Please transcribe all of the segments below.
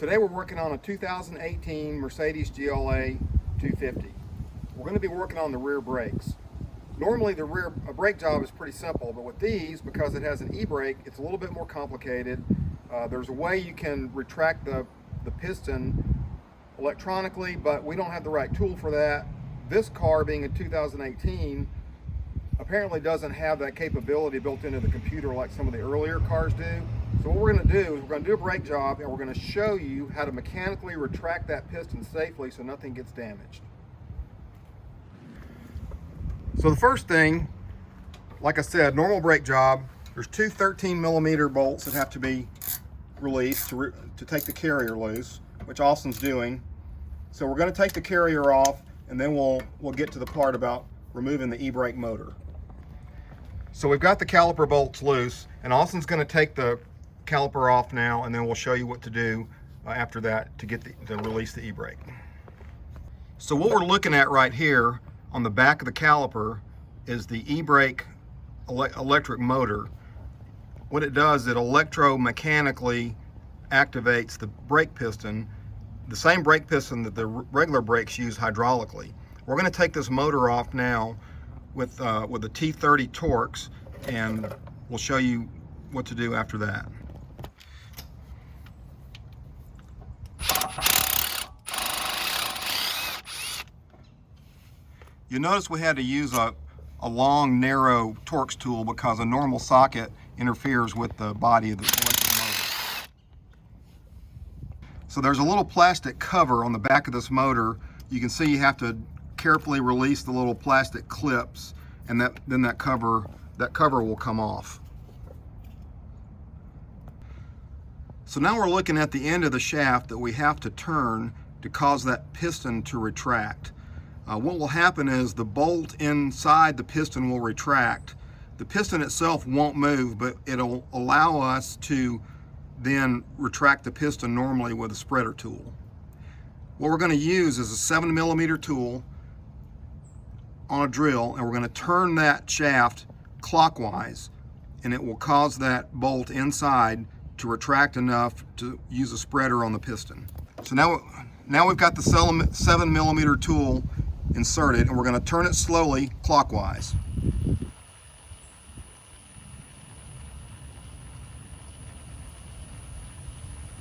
Today we're working on a 2018 Mercedes GLA 250. We're going to be working on the rear brakes. Normally the rear brake job is pretty simple, but with these, because it has an e-brake, it's a little bit more complicated. There's a way you can retract the piston electronically, but we don't have the right tool for that. This car, being a 2018, apparently doesn't have that capability built into the computer like some of the earlier cars do. So what we're going to do is we're going to do a brake job, and we're going to show you how to mechanically retract that piston safely so nothing gets damaged. So the first thing, like I said, normal brake job, there's two 13mm bolts that have to be released to take the carrier loose, which Austin's doing. So we're going to take the carrier off, and then we'll get to the part about removing the e-brake motor. So we've got the caliper bolts loose, and Austin's going to take the caliper off now, and then we'll show you what to do after that to release the e-brake. So what we're looking at right here on the back of the caliper is the e-brake electric motor. What it does, it electromechanically activates the brake piston, the same brake piston that the regular brakes use hydraulically. We're going to take this motor off now with the T30 Torx, and we'll show you what to do after that. You notice we had to use a long, narrow Torx tool because a normal socket interferes with the body of the electric motor. So there's a little plastic cover on the back of this motor. You can see you have to carefully release the little plastic clips, and then that cover will come off. So now we're looking at the end of the shaft that we have to turn to cause that piston to retract. What will happen is the bolt inside the piston will retract. The piston itself won't move, but it'll allow us to then retract the piston normally with a spreader tool. What we're going to use is a 7mm tool on a drill, and we're going to turn that shaft clockwise, and it will cause that bolt inside to retract enough to use a spreader on the piston. So now we've got the 7mm tool inserted, and we're going to turn it slowly clockwise.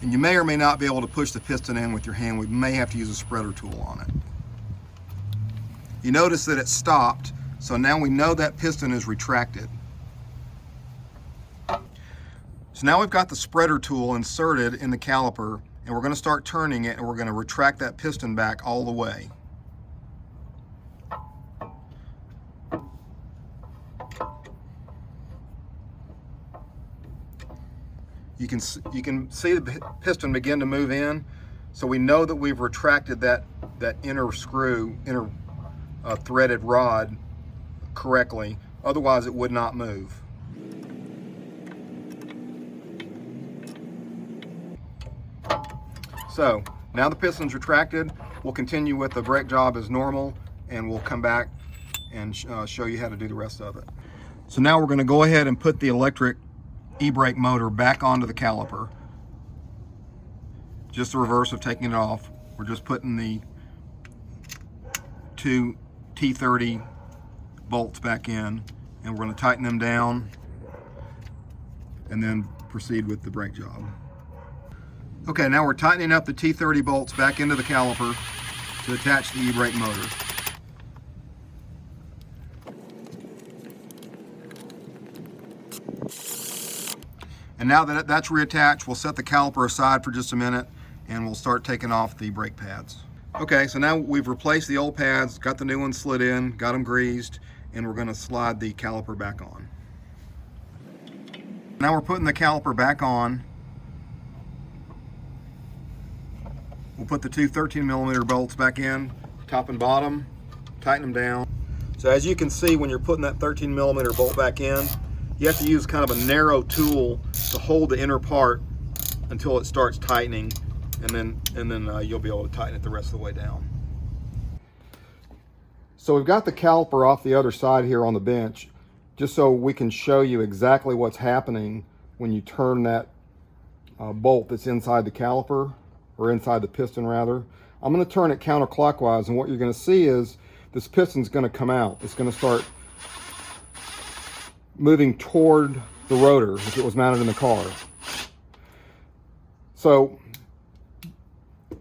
And you may or may not be able to push the piston in with your hand. We may have to use a spreader tool on it. You notice that it stopped, so now we know that piston is retracted. So now we've got the spreader tool inserted in the caliper, and we're going to start turning it, and we're going to retract that piston back all the way. You can see the piston begin to move in, so we know that we've retracted that inner threaded rod correctly. Otherwise, it would not move. So now the piston's retracted. We'll continue with the brake job as normal, and we'll come back and show you how to do the rest of it. So now we're going to go ahead and put the electric e-brake motor back onto the caliper. Just the reverse of taking it off. We're just putting the two T30 bolts back in, and we're going to tighten them down and then proceed with the brake job. Okay, now we're tightening up the T30 bolts back into the caliper to attach the e-brake motor. And now that that's reattached, we'll set the caliper aside for just a minute, and we'll start taking off the brake pads. Okay, so now we've replaced the old pads, got the new ones slid in, got them greased, and we're going to slide the caliper back on. Now we're putting the caliper back on. We'll put the two 13mm bolts back in, top and bottom, tighten them down. So as you can see, when you're putting that 13mm bolt back in, you have to use kind of a narrow tool to hold the inner part until it starts tightening, and then you'll be able to tighten it the rest of the way down. So we've got the caliper off the other side here on the bench, just so we can show you exactly what's happening when you turn that bolt that's inside the caliper. or inside the piston rather. I'm going to turn it counterclockwise, and what you're going to see is this piston's going to come out. It's going to start moving toward the rotor if it was mounted in the car. So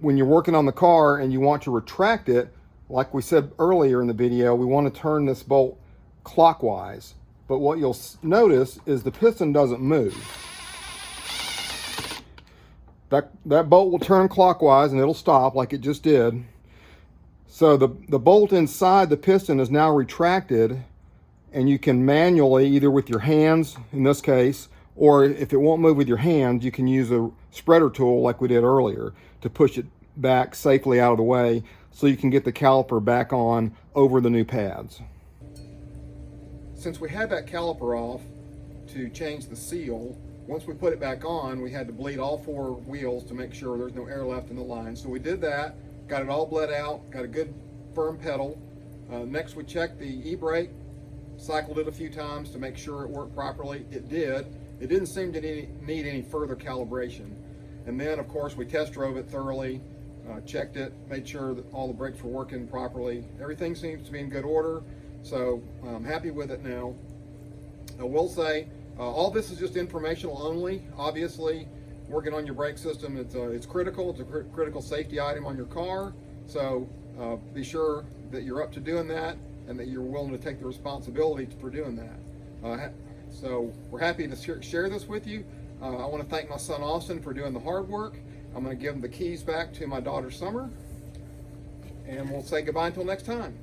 when you're working on the car and you want to retract it, like we said earlier in the video, we want to turn this bolt clockwise. But what you'll notice is the piston doesn't move. That bolt will turn clockwise and it'll stop like it just did. So the bolt inside the piston is now retracted, and you can manually, either with your hands in this case, or if it won't move with your hands, you can use a spreader tool like we did earlier to push it back safely out of the way so you can get the caliper back on over the new pads. Since we had that caliper off to change the seal, once we put it back on, we had to bleed all 4 wheels to make sure there's no air left in the line. So we did that, got it all bled out, got a good firm pedal. Next we checked the e-brake, cycled it a few times to make sure it worked properly. It did. It didn't seem to need any further calibration. And then of course we test drove it thoroughly, checked it, made sure that all the brakes were working properly. Everything seems to be in good order, so I'm happy with it now. I will say, all this is just informational only. Obviously, working on your brake system, it's critical. It's a critical safety item on your car. So be sure that you're up to doing that and that you're willing to take the responsibility for doing that. So we're happy to share this with you. I want to thank my son Austin for doing the hard work. I'm going to give him the keys back to my daughter Summer, and we'll say goodbye until next time.